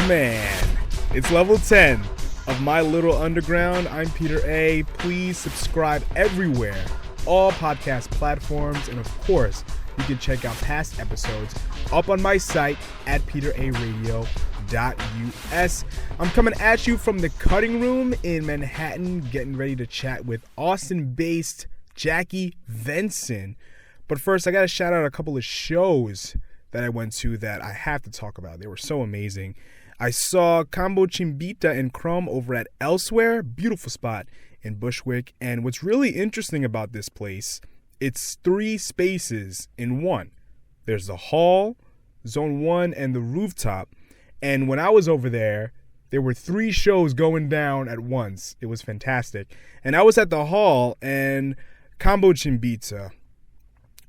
man, it's level 10 of My Little Underground. I'm Peter A. Please subscribe everywhere, all podcast platforms, and of course, you can check out past episodes up on my site at peteraradio.us. I'm coming at you from the cutting room in Manhattan, getting ready to chat with Austin-based Jackie Venson. But first, I got to shout out a couple of shows that I went to that I have to talk about. They were so amazing. I saw Combo Chimbita and Chrome over at Elsewhere, beautiful spot in Bushwick. And what's really interesting about this place, it's 3 spaces in one. There's the hall, zone 1, and the rooftop. And when I was over there were 3 shows going down at once. It was fantastic. And I was at the hall, and Combo Chimbita,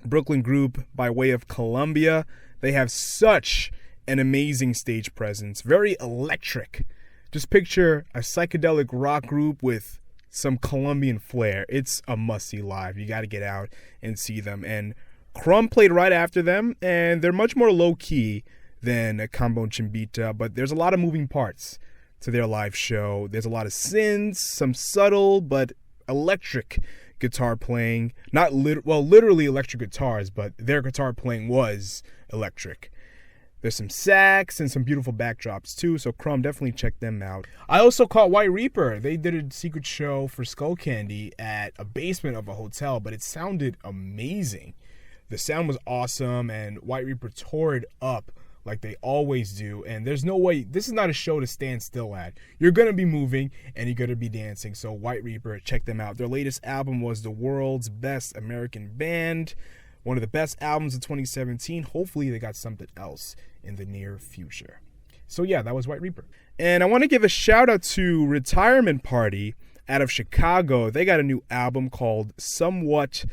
Brooklyn group by way of Columbia, they have such an amazing stage presence, very electric. Just picture a psychedelic rock group with some Colombian flair. It's a must-see live. You got to get out and see them. And Crumb played right after them, and they're much more low-key than Combo Chimbita, but there's a lot of moving parts to their live show. There's a lot of synths, some subtle but electric guitar playing. Not literally electric guitars, but their guitar playing was electric. There's some sax and some beautiful backdrops too, so Crumb, definitely check them out. I also caught White Reaper. They did a secret show for Skull Candy at a basement of a hotel, but it sounded amazing. The sound was awesome, and White Reaper tore it up like they always do, and there's no way, this is not a show to stand still at. You're going to be moving, and you're going to be dancing, so White Reaper, check them out. Their latest album was The World's Best American Band, one of the best albums of 2017. Hopefully they got something else in the near future. So yeah, that was White Reaper. And I want to give a shout out to Retirement Party out of Chicago. They got a new album called Somewhat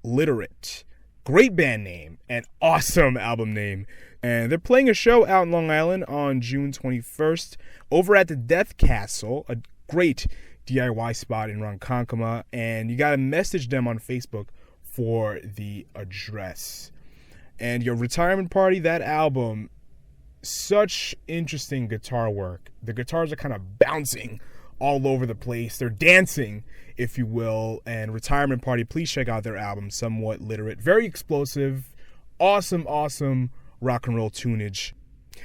Literate. Great band name and awesome album name. And they're playing a show out in Long Island on June 21st over at the Death Castle, a great DIY spot in Ronkonkoma. And you got to message them on Facebook for the address. And your Retirement Party, that album, such interesting guitar work. The guitars are kind of bouncing all over the place. They're dancing, if you will. And Retirement Party, please check out their album, Somewhat Literate. Very explosive, awesome rock and roll tunage.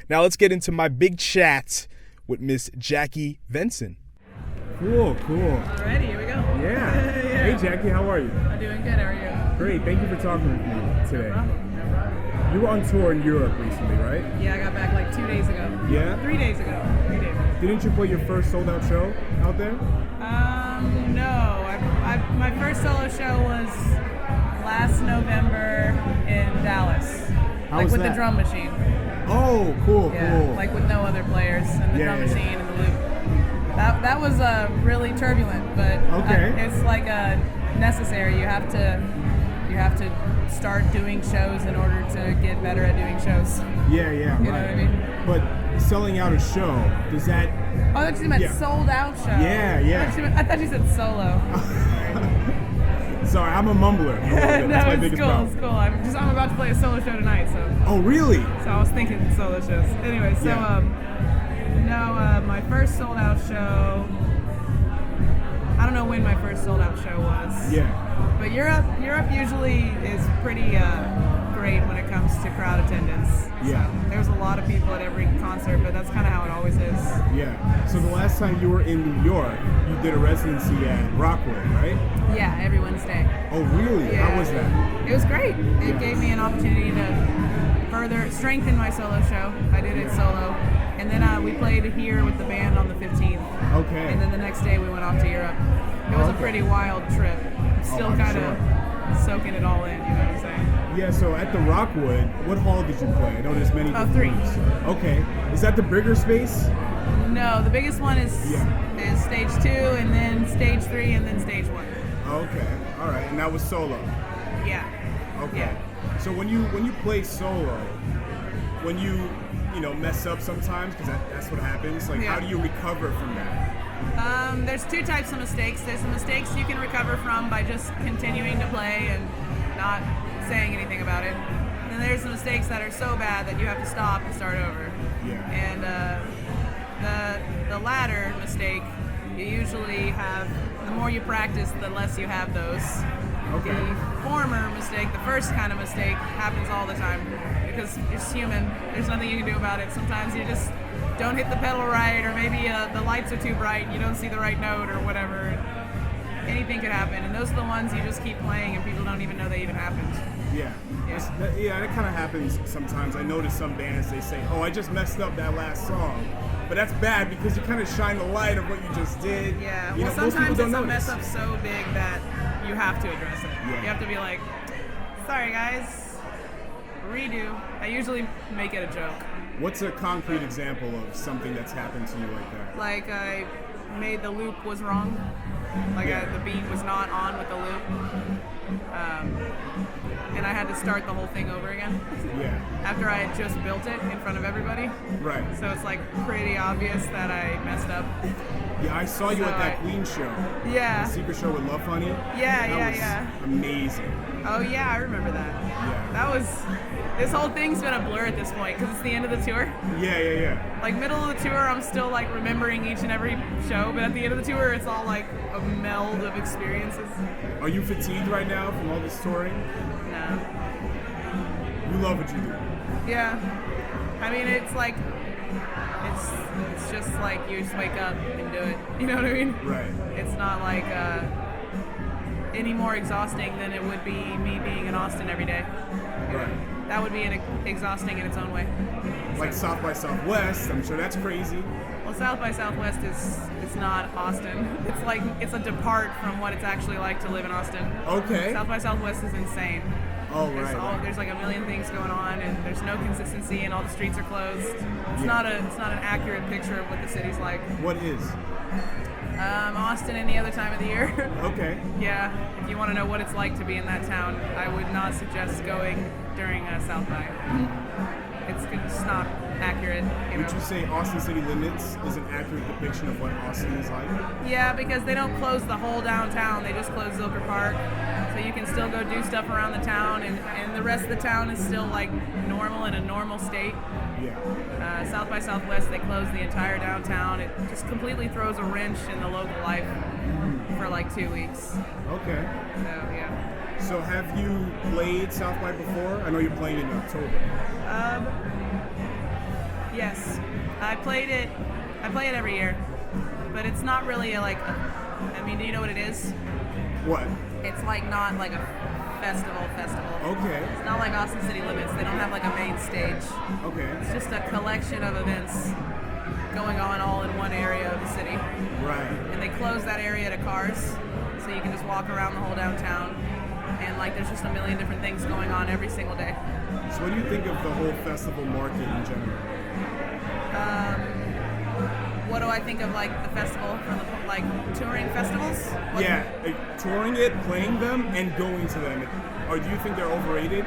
Now let's get into my big chat with Miss Jackie Venson. Cool. Alrighty, here we go. Yeah. Hey Jackie, how are you? I'm doing good, how are you? Great, thank you for talking with me today. No problem. You were on tour in Europe recently, right? Yeah, I got back like 2 days ago. Yeah? 3 days ago. 3 days. Didn't you play your first sold-out show out there? No. My first solo show was last November in Dallas. How like was with that? the drum machine. Oh, cool. Like with no other players and the drum machine and the loop. That was really turbulent, but it's like necessary. You have to start doing shows in order to get better at doing shows. Yeah, you know what I mean? But selling out a show, does that... Oh, I thought you meant sold out show. Yeah. I thought you said solo. Sorry, I'm a mumbler. No, That's my it's biggest cool. problem. It's cool. I'm about to play a solo show tonight, so. Oh, really? So I was thinking solo shows. Anyway, so my first sold out show. I don't know when my first sold out show was. Yeah. But Europe usually is pretty great when it comes to crowd attendance. Yeah. So there's a lot of people at every concert, but that's kind of how it always is. Yeah. So the last time you were in New York, you did a residency at Rockwood, right? Yeah, every Wednesday. Oh, really? Yeah. How was that? It was great. It gave me an opportunity to further strengthen my solo show. I did it solo. And then we played here with the band on the 15th. Okay. And then the next day we went off to Europe. It was a pretty wild trip. Still kind of soaking it all in, you know what I'm saying? Yeah, so at the Rockwood, what hall did you play? I know there's many. 3. Okay. Is that the bigger space? No, the biggest one is stage 2, and then stage 3, and then stage 1. Okay. All right. And that was solo? Yeah. Okay. Yeah. So when you play solo, when you mess up sometimes, because that's what happens, like how do you recover from that? There's 2 types of mistakes. There's the mistakes you can recover from by just continuing to play and not saying anything about it. And then there's the mistakes that are so bad that you have to stop and start over. Yeah. And the latter mistake, you usually have, the more you practice, the less you have those. Okay. The former mistake, the first kind of mistake, happens all the time because it's human. There's nothing you can do about it. Sometimes you just don't hit the pedal right, or maybe the lights are too bright and you don't see the right note or whatever. Anything could happen, and those are the ones you just keep playing and people don't even know they even happened. Yeah. That kind of happens sometimes. I notice some bands, they say, oh, I just messed up that last song. But that's bad because you kind of shine the light of what you just did. Yeah, well, sometimes it's a mess up so big that you have to address it. Yeah. You have to be like, sorry guys, redo. I usually make it a joke. What's a concrete example of something that's happened to you like that? Like I made the loop was wrong. Like the beat was not on with the loop. And I had to start the whole thing over again. Yeah. After I had just built it in front of everybody. Right. So it's like pretty obvious that I messed up. Yeah, I saw you at that Queen show. Yeah. The secret show with Love Honey. Yeah. Amazing. Oh yeah, I remember that. Yeah. That was, this whole thing's been a blur at this point because it's the end of the tour. Yeah. Like middle of the tour, I'm still like remembering each and every show, but at the end of the tour, it's all like a meld of experiences. Are you fatigued right now from all this touring? No. You love what you do. Yeah. I mean, it's like, it's just like you just wake up and do it. You know what I mean? Right. It's not like any more exhausting than it would be me being in Austin every day. Right. That would be exhausting in its own way. Like South by Southwest, I'm sure that's crazy. Well, South by Southwest is not Austin. It's like, it's a depart from what it's actually like to live in Austin. Okay. South by Southwest is insane. Oh, right. There's like a million things going on, and there's no consistency, and all the streets are closed. It's not an accurate picture of what the city's like. What is? Austin any other time of the year. Okay. Yeah, if you want to know what it's like to be in that town, I would not suggest going during South by. It's just not accurate. Would you say Austin City Limits is an accurate depiction of what Austin is like? Yeah, because they don't close the whole downtown. They just close Zilker Park. So you can still go do stuff around the town, and the rest of the town is still like normal in a normal state. Yeah. South by Southwest, they close the entire downtown. It just completely throws a wrench in the local life for like 2 weeks. Okay. So, yeah. So have you played South by before? I know you're playing in October. Yes. I play it every year. But it's not really I mean, do you know what it is? What? It's like not like a festival. Okay. It's not like Austin City Limits. They don't have like a main stage. Okay. It's just a collection of events going on all in one area of the city. Right. And they close that area to cars, so you can just walk around the whole downtown. And like there's just a million different things going on every single day. So what do you think of the whole festival market in general? What do I think of like the festival from the like touring festivals? Touring it, playing them, and going to them. Or do you think they're overrated?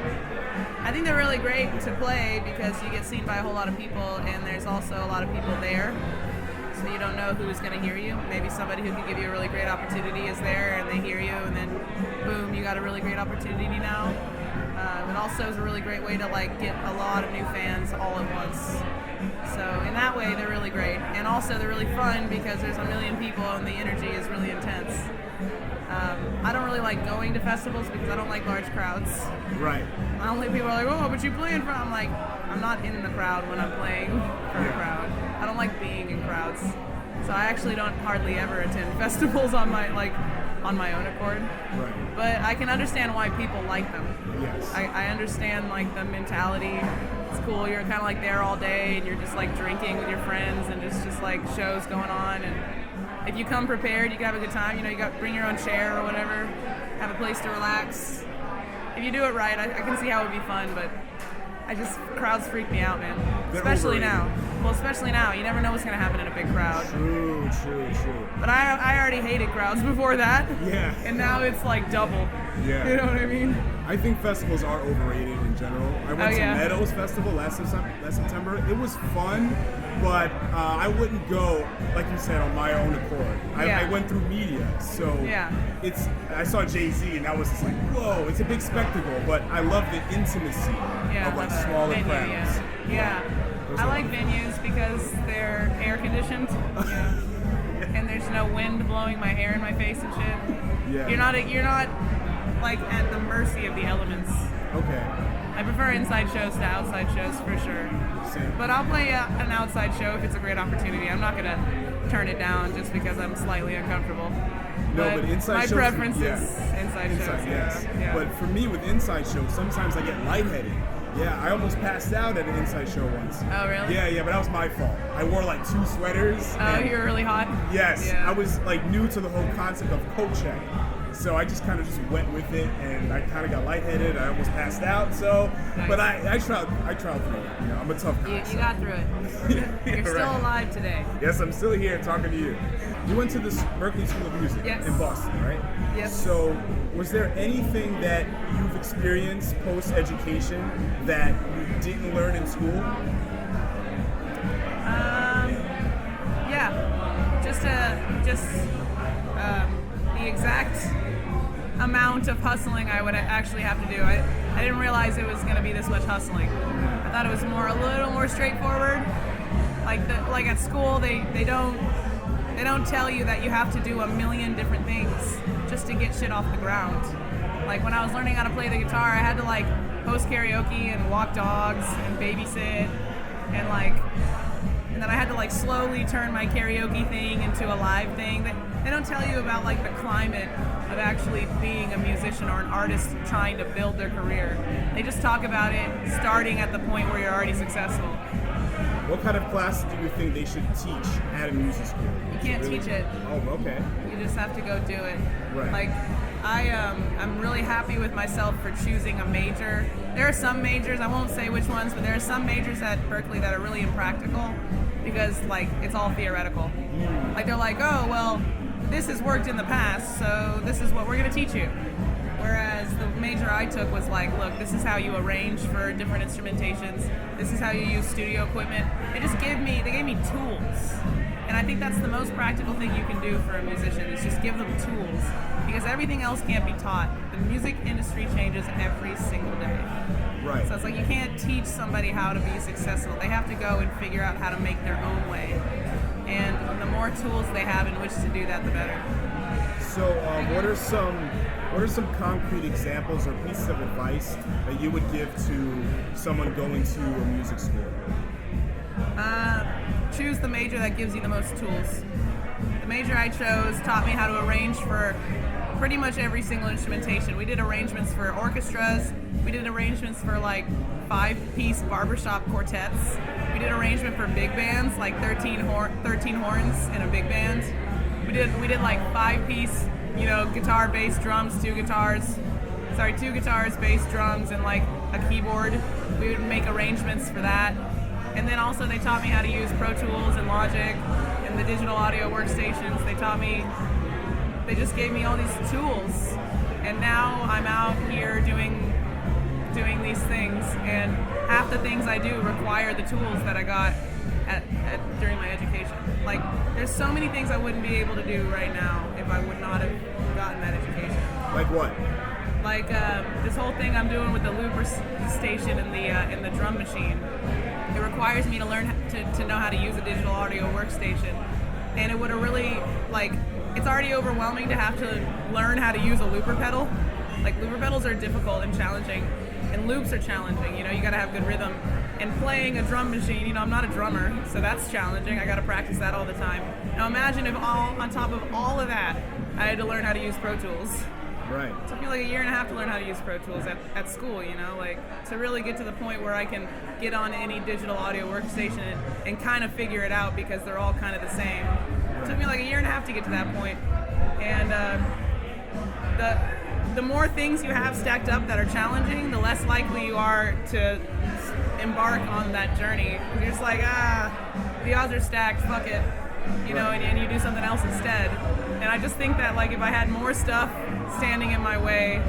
I think they're really great to play because you get seen by a whole lot of people, and there's also a lot of people there. So you don't know who's going to hear you. Maybe somebody who can give you a really great opportunity is there, and they hear you, and then boom, you got a really great opportunity now. It also is a really great way to like get a lot of new fans all at once. So in that way, they're really great. And also they're really fun because there's a million people and the energy is really intense. I don't really like going to festivals because I don't like large crowds. Right. I don't think people are like, oh, but you play in front. I'm like, I'm not in the crowd when I'm playing for a crowd. I don't like being in crowds. So I actually don't hardly ever attend festivals on my own accord. Right. But I can understand why people like them. Yes. I understand like the mentality. It's cool. You're kind of like there all day and you're just like drinking with your friends and just like shows going on. And if you come prepared, you can have a good time. You know, you got bring your own chair or whatever. Have a place to relax. If you do it right, I can see how it would be fun. But crowds freak me out, man. Especially now. Well, especially now. You never know what's going to happen in a big crowd. True. But I already hated crowds before that. Yeah. And now it's like double. Yeah. You know what I mean? I think festivals are overrated in general. I went to Meadows Festival last September. It was fun, but I wouldn't go, like you said, on my own accord. I went through media, so I saw Jay-Z, and that was just like, whoa, it's a big spectacle, but I love the intimacy of like smaller crowds. Yeah. I like venues because they're air conditioned, and there's no wind blowing my hair in my face and shit. Yeah. You're not like at the mercy of the elements. Okay. I prefer inside shows to outside shows for sure. Same. But I'll play an outside show if it's a great opportunity. I'm not gonna turn it down just because I'm slightly uncomfortable. No, but inside my shows. My preference is inside shows. Yes. Yeah. But for me, with inside shows, sometimes I get lightheaded. Yeah, I almost passed out at an inside show once. Oh, really? Yeah, but that was my fault. I wore like 2 sweaters. Oh, you were really hot? Yes. Yeah. I was like new to the whole concept of coat check. So I just kind of just went with it, and I kind of got lightheaded. I almost passed out. So, nice. But I tried through it. I'm a tough guy. You got through it. You're still alive today. Yes, I'm still here talking to you. You went to the Berklee School of Music in Boston, right? Yes. So, was there anything that you've experienced post-education that you didn't learn in school? Yeah. Just the exact amount of hustling I would actually have to do. I didn't realize it was going to be this much hustling. I thought it was a little more straightforward. Like at school, they don't tell you that you have to do a million different things just to get shit off the ground. Like when I was learning how to play the guitar, I had to like host karaoke and walk dogs and babysit and then I had to like slowly turn my karaoke thing into a live thing. They don't tell you about like the climate of actually being a musician or an artist trying to build their career. They just talk about it starting at the point where you're already successful. What kind of class do you think they should teach at a music school? You can't teach it. Oh, okay. You just have to go do it. Right. Like I'm really happy with myself for choosing a major. There are some majors, I won't say which ones, but there are some majors at Berklee that are really impractical because like it's all theoretical. Like they're like, oh well, this has worked in the past, so this is what we're gonna teach you. Whereas the major I took was like, look, this is how you arrange for different instrumentations. This is how you use studio equipment. They gave me tools. And I think that's the most practical thing you can do for a musician is just give them tools. Because everything else can't be taught. The music industry changes every single day. Right. So it's like you can't teach somebody how to be successful. They have to go and figure out how to make their own way. And the more tools they have in which to do that, the better. So what are some concrete examples or pieces of advice that you would give to someone going to a music school? Choose the major that gives you the most tools. The major I chose taught me how to arrange for pretty much every single instrumentation. We did arrangements for orchestras. We did arrangements for like 5-piece barbershop quartets. We did arrangement for big bands, like 13 horns in a big band. We did like 5-piece, guitar, bass, drums, 2 guitars, bass, drums, and like a keyboard. We would make arrangements for that. And then also they taught me how to use Pro Tools and Logic and the digital audio workstations. They just gave me all these tools. And now I'm out here doing these things, and half the things I do require the tools that I got during my education. Like, there's so many things I wouldn't be able to do right now if I would not have gotten that education. Like what? Like this whole thing I'm doing with the looper station and the drum machine. It requires me to learn to know how to use a digital audio workstation, and it would have really it's already overwhelming to have to learn how to use a looper pedal. Like looper pedals are difficult and challenging, and loops are challenging. You got to have good rhythm. And playing a drum machine, I'm not a drummer, so that's challenging. I got to practice that all the time. Now imagine if on top of all of that, I had to learn how to use Pro Tools. Right. It took me like a year and a half to learn how to use Pro Tools at school, to really get to the point where I can get on any digital audio workstation and kind of figure it out because they're all kind of the same. It took me like a year and a half to get to that point. And the more things you have stacked up that are challenging, the less likely you are to embark on that journey. You're just like, the odds are stacked, fuck it. And you do something else instead. And I just think that if I had more stuff standing in my way,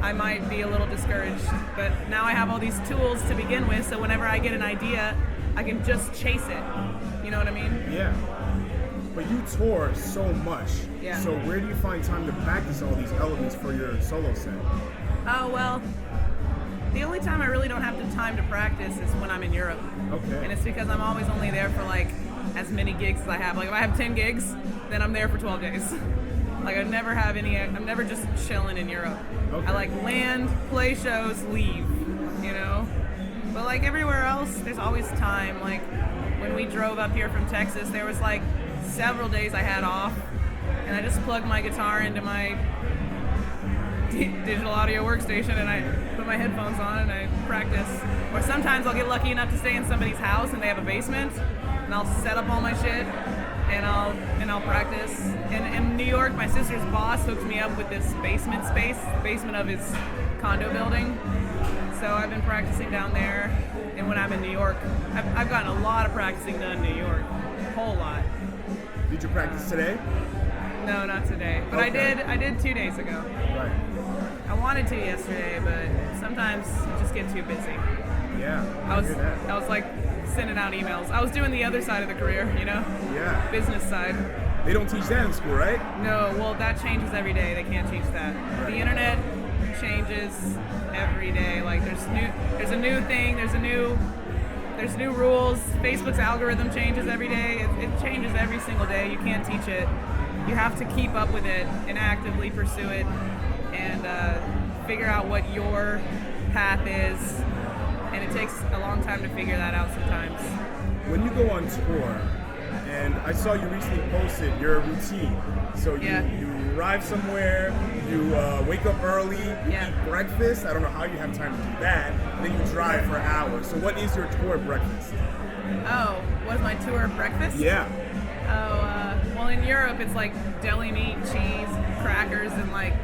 I might be a little discouraged. But now I have all these tools to begin with, so whenever I get an idea, I can just chase it. You know what I mean? Yeah. But you tour so much. Yeah. So where do you find time to practice all these elements for your solo set? Oh, well, the only time I really don't have the time to practice is when I'm in Europe. Okay. And it's because I'm always only there for as many gigs as I have. Like if I have 10 gigs, then I'm there for 12 days. Like I'm never just chilling in Europe. Okay. I like land, play shows, leave, you know? But like everywhere else, there's always time. Like when we drove up here from Texas, there was like several days I had off, and I just plugged my guitar into my digital audio workstation and I put my headphones on and I practice. Or sometimes I'll get lucky enough to stay in somebody's house and they have a basement, and I'll set up all my shit and I'll practice. And in New York, my sister's boss hooked me up with this basement space, the basement of his condo building. So I've been practicing down there, and when I'm in New York, I've gotten a lot of practicing done in New York, a whole lot. Did you practice today? No, not today, but Okay. I did 2 days ago. Right. I wanted to yesterday, but sometimes I just get too busy. Yeah. I hear that. was like sending out emails. I was doing the other side of the career, you know, Yeah. business side. They don't teach that in school, right? No, well that changes every day. They can't teach that. Right. The internet changes every day. Like there's a new thing. There's new rules. Facebook's algorithm changes every day. It changes every single day. You can't teach it. You have to keep up with it and actively pursue it, and figure out what your path is. And it takes a long time to figure that out sometimes. When you go on tour, and I saw you recently posted your routine. So you arrive somewhere, you wake up early, you Yeah. eat breakfast. I don't know how you have time to do that. Then you drive for hours. So what is your tour breakfast? Oh, was my tour breakfast? Yeah. Oh, well in Europe it's like deli meat, cheese, crackers, and like,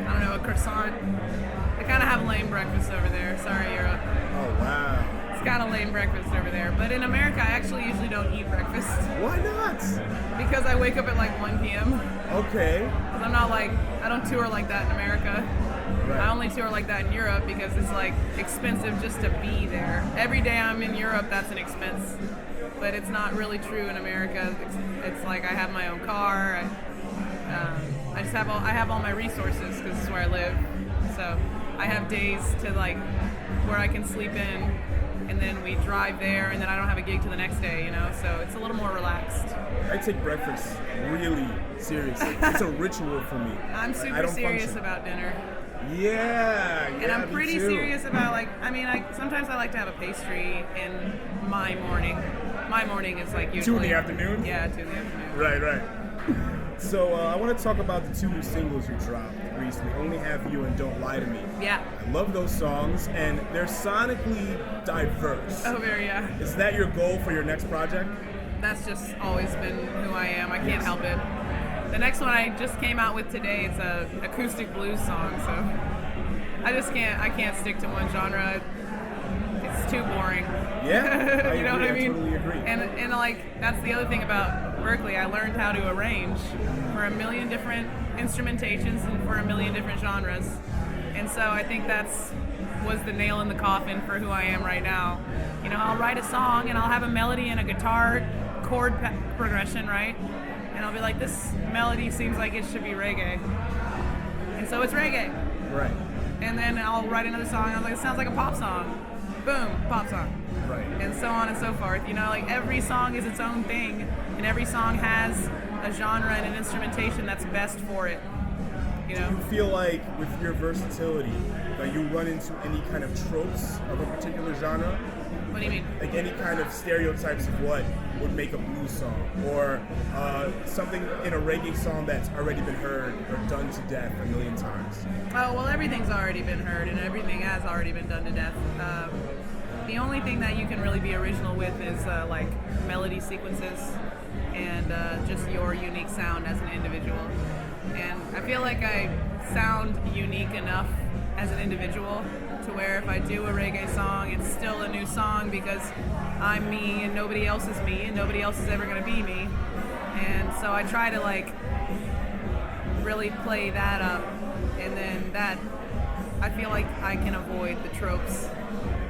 I don't know, a croissant. They kind of have lame breakfast over there. Sorry, Europe. Oh, wow. It's kind of lame breakfast over there. But in America, I actually usually don't eat breakfast Why not? because I wake up at like 1 p.m. Okay. Because I'm not like, I don't tour like that in America. Right. I only tour like that in Europe because it's like expensive just to be there. Every day I'm in Europe, that's an expense. But it's not really true in America. It's like I have my own car. I just have all my resources because this is where I live. So I have days to like where I can sleep in, and then we drive there, and then I don't have a gig till the next day, you know. So it's a little more relaxed. I take breakfast really seriously. It's a ritual for me. I'm I super don't serious function. about dinner. Yeah. And I'm me pretty too. serious about like, sometimes I like to have a pastry in my morning. My morning is like usually 2 in the afternoon? Yeah, 2 in the afternoon. Right. So I want to talk about the 2 new singles you dropped recently, Only Have You and Don't Lie to Me. Yeah. I love those songs, and they're sonically diverse. Oh, very, yeah. Is that your goal for your next project? That's just always been who I am. I can't Yes. help it. The next one I just came out with today, it's a acoustic blues song, so I can't stick to one genre. It's too boring. Yeah, I you know agree. what I mean? totally agree. And like that's the other thing about Berkeley. I learned how to arrange for a million different instrumentations and for a million different genres. And so I think was the nail in the coffin for who I am right now. You know, I'll write a song and I'll have a melody and a guitar chord progression, right? And I'll be like, this melody seems like it should be reggae. And so it's reggae. Right. And then I'll write another song and I'm like, it sounds like a pop song. Boom, pop song. Right. And so on and so forth. You know, like every song is its own thing, and every song has a genre and an instrumentation that's best for it. You know? Do you feel like with your versatility that you run into any kind of tropes of a particular genre? What do you mean? Like any kind of stereotypes of what would make a blues song, or something in a reggae song that's already been heard or done to death a million times? Oh, well, everything's already been heard, and everything has already been done to death. The only thing that you can really be original with is like melody sequences and just your unique sound as an individual. And I feel like I sound unique enough as an individual to where if I do a reggae song, it's still a new song because I'm me and nobody else is me and nobody else is ever going to be me. And so I try to like really play that up, and then that I feel like I can avoid the tropes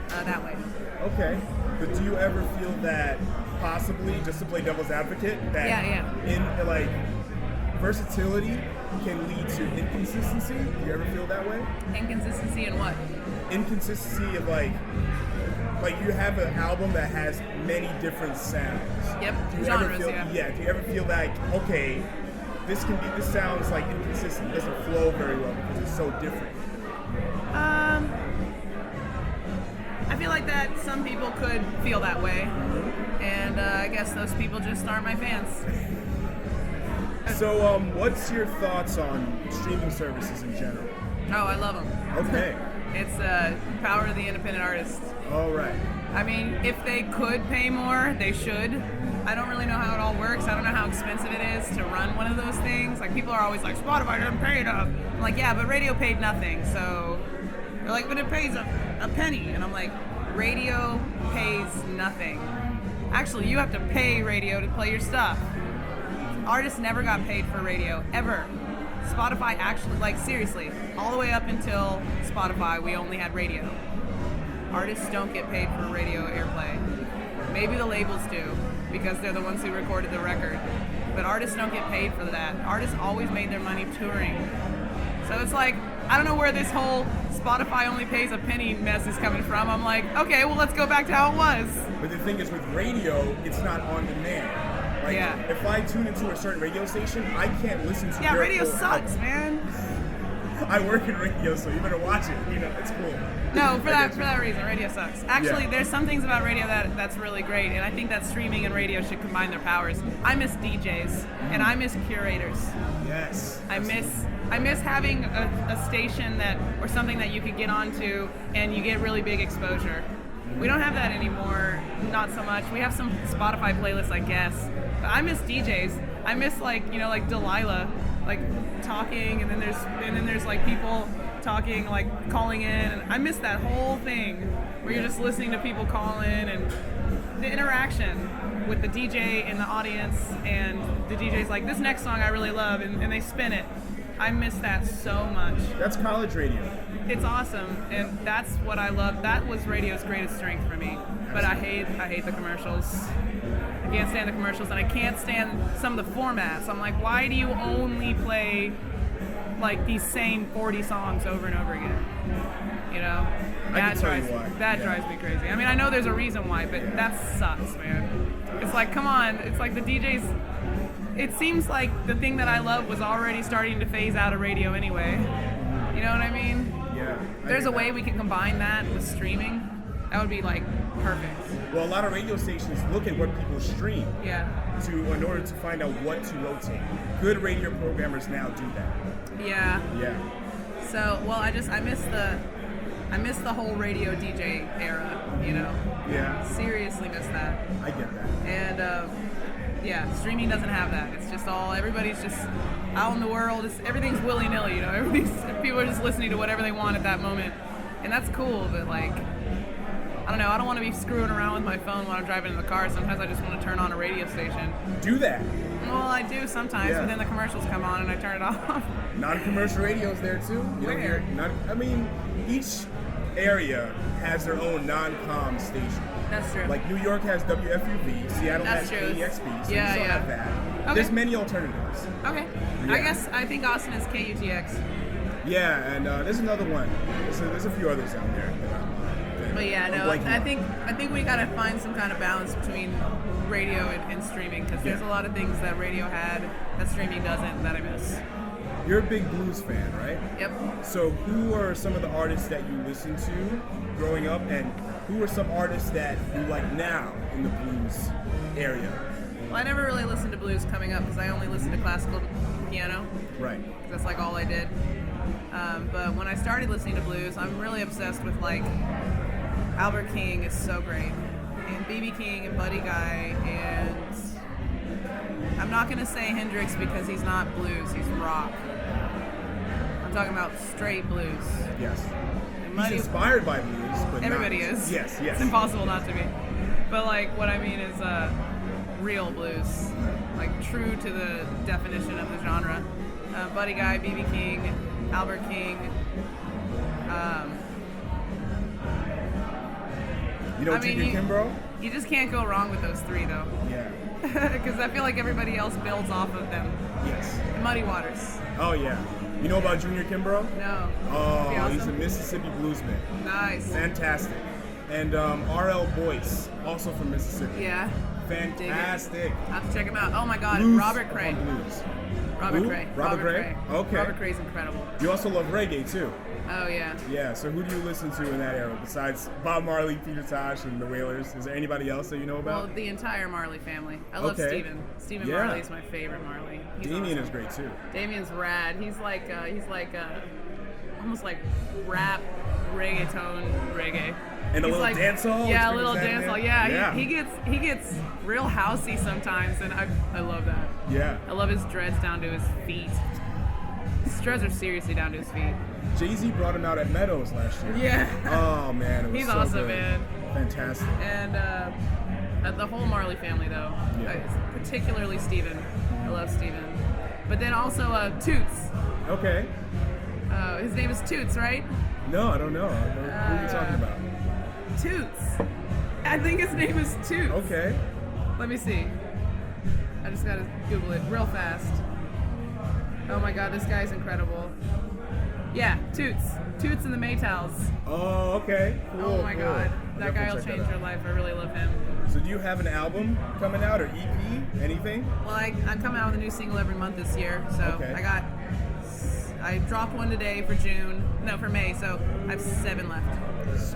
that way. Okay, but do you ever feel that possibly, just to play devil's advocate, that Yeah. in like versatility can lead to inconsistency. Do you ever feel that way? Inconsistency in what? Inconsistency of like you have an album that has many different sounds. Yep. Do you Genres, ever feel, yeah. Do you ever feel like, okay, this sounds like inconsistent, it doesn't flow very well because it's so different? I feel like that some people could feel that way, and I guess those people just aren't my fans. So, what's your thoughts on streaming services in general? Oh, I love them. Okay. It's power of the independent artist. All right. I mean, if they could pay more, they should. I don't really know how it all works. I don't know how expensive it is to run one of those things. Like, people are always like, Spotify doesn't pay enough. I'm like, yeah, but radio paid nothing. So they're like, but it pays a penny. And I'm like, radio pays nothing. Actually, you have to pay radio to play your stuff. Artists never got paid for radio, ever. Spotify actually, like, seriously, all the way up until Spotify, we only had radio. Artists don't get paid for radio airplay. Maybe the labels do, because they're the ones who recorded the record. But artists don't get paid for that. Artists always made their money touring. So it's like, I don't know where this whole Spotify only pays a penny mess is coming from. I'm like, okay, well, let's go back to how it was. But the thing is, with radio, it's not on demand. Like, if I tune into a certain radio station, I can't listen to radio sucks, man. I work in radio, so you better watch it. You know, it's cool. No, for that reason, radio sucks. Actually, there's some things about radio that's really great, and I think that streaming and radio should combine their powers. I miss DJs, and I miss curators. Yes. I miss having a station or something that you could get onto, and you get really big exposure. We don't have that anymore, not so much. We have some Spotify playlists, I guess. But I miss DJs. I miss like Delilah, like talking, and then there's like people talking, like calling in. And I miss that whole thing where you're just listening to people call in and the interaction with the DJ and the audience, and the DJ's like, this next song I really love, and they spin it. I miss that so much. That's college radio. It's awesome, and that's what I love. That was radio's greatest strength for me. But I hate the commercials. I can't stand the commercials, and I can't stand some of the formats. I'm like, why do you only play like these same 40 songs over and over again? You know, that drives me crazy. I mean, I know there's a reason why, but that sucks, man. It's like, come on. It's like the DJs. It seems like the thing that I love was already starting to phase out of radio anyway. You know what I mean? Yeah. There's a way we can combine that with streaming. That would be like perfect. Well, a lot of radio stations look at what people stream. Yeah. In order to find out what to rotate. Good radio programmers now do that. Yeah. Yeah. So, well, I miss the whole radio DJ era, you know? Yeah. Seriously miss that. I get that. And, yeah, streaming doesn't have that. It's just everybody's just out in the world. Everything's willy-nilly, you know? People are just listening to whatever they want at that moment. And that's cool, but, like, I don't know. I don't want to be screwing around with my phone while I'm driving in the car. Sometimes I just want to turn on a radio station. Do that. Well, I do sometimes, but then the commercials come on and I turn it off. Non-commercial radio's there, too. Where? Each area has their own non-com station. That's true. Like New York has WFUV, Seattle has KEXP, so you still have that. Okay. There's many alternatives. Okay. Yeah. I think Austin is KUTX. Yeah, and there's another one. There's a few others out there. But yeah, no, I think we gotta find some kind of balance between radio and streaming, because there's a lot of things that radio had that streaming doesn't, that I miss. You're a big blues fan, right? Yep. So who are some of the artists that you listened to growing up, and who are some artists that you like now in the blues area? Well, I never really listened to blues coming up because I only listened to classical piano. Right. That's like all I did. But when I started listening to blues, I'm really obsessed with, like, Albert King is so great, and B.B. King and Buddy Guy, and I'm not going to say Hendrix because he's not blues, he's rock. I'm talking about straight blues. Yes. He's inspired by blues, but everybody not. is. Yes. It's impossible not to be. But, like, what I mean is real blues, like true to the definition of the genre. Buddy Guy, B.B. King, Albert King. T.D. Kimbrough? You just can't go wrong with those three, though. Yeah. Because I feel like everybody else builds off of them. Yes. Muddy Waters. Oh, yeah. You know about Junior Kimbrough? No. Oh, Awesome. he's a Mississippi bluesman. Nice. Fantastic. And R.L. Boyce, also from Mississippi. Yeah. Fantastic. I have to check him out. Oh my God, Blues Robert Cray. Blues. Robert Who? Cray. Robert Cray? Okay. Robert Cray's incredible. You also love reggae, too. Oh, yeah. Yeah, so who do you listen to in that era besides Bob Marley, Peter Tosh, and the Wailers? Is there anybody else that you know about? Well, the entire Marley family. I love Stephen. Stephen Yeah. Marley's my favorite Marley. He's Damien awesome. is great, too. Damien's rad. He's like almost like rap reggae. And a He's little like, dancehall? Yeah, a little dancehall. Yeah, Yeah. He gets real housey sometimes, and I love that. Yeah. I love his dreads down to his feet. His dreads are seriously down to his feet. Jay-Z brought him out at Meadows last year. Yeah. Oh, man. It was He's so awesome, good. man. Fantastic. And the whole Marley family, though, Yeah. particularly Steven. I love Steven. But then also Toots. Okay. His name is Toots, right? No, I don't know. Who are you talking about? Toots. I think his name is Toots. Okay. Let me see. I just gotta Google it real fast. Oh my God, this guy's incredible. Yeah, Toots. Toots and the Maytals. Oh, okay. Cool, Oh my cool. God. I'll That guy will definitely check change that your out. life. I really love him. So do you have an album coming out or EP? Anything? Well, I'm coming out with a new single every month this year. So Okay. I dropped one today for for May. So I have 7 left.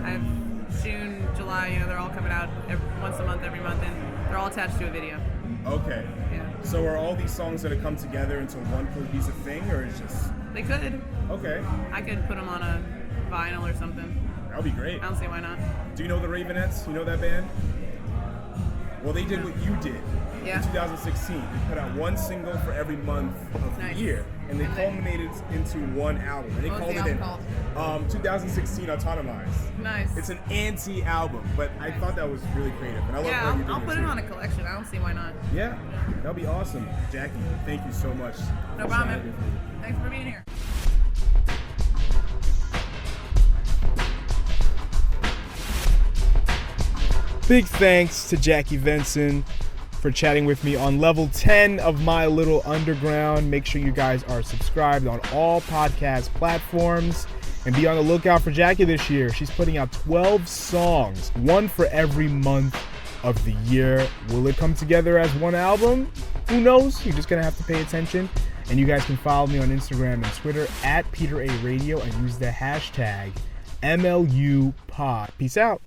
I have June, July, they're all coming out once a month, every month, and they're all attached to a video. Okay. Yeah. So are all these songs going to come together into one cohesive thing, or is just... They could. Okay. I could put them on a vinyl or something. That would be great. I don't see why not. Do you know the Ravenettes? You know that band? Well, they did what you did Yeah. in 2016. They put out one single for every month of Nice. the year, and they And they- culminated into one album. And they What was called the it album 2016 Autonomized. Nice. It's an anti-album, but I Nice. thought that was really creative, and I love Yeah, how you're doing I'll put it too. on a collection. I don't see why not. Yeah, that'll be awesome. Jackie, thank you so much. No for problem. chatting with me. Thanks for being here. Big thanks to Jackie Venson for chatting with me on level 10 of My Little Underground. Make sure you guys are subscribed on all podcast platforms and be on the lookout for Jackie this year. She's putting out 12 songs, one for every month of the year. Will it come together as one album? Who knows? You're just going to have to pay attention. And you guys can follow me on Instagram and Twitter at Peter A Radio and use the hashtag MLU Pod. Peace out.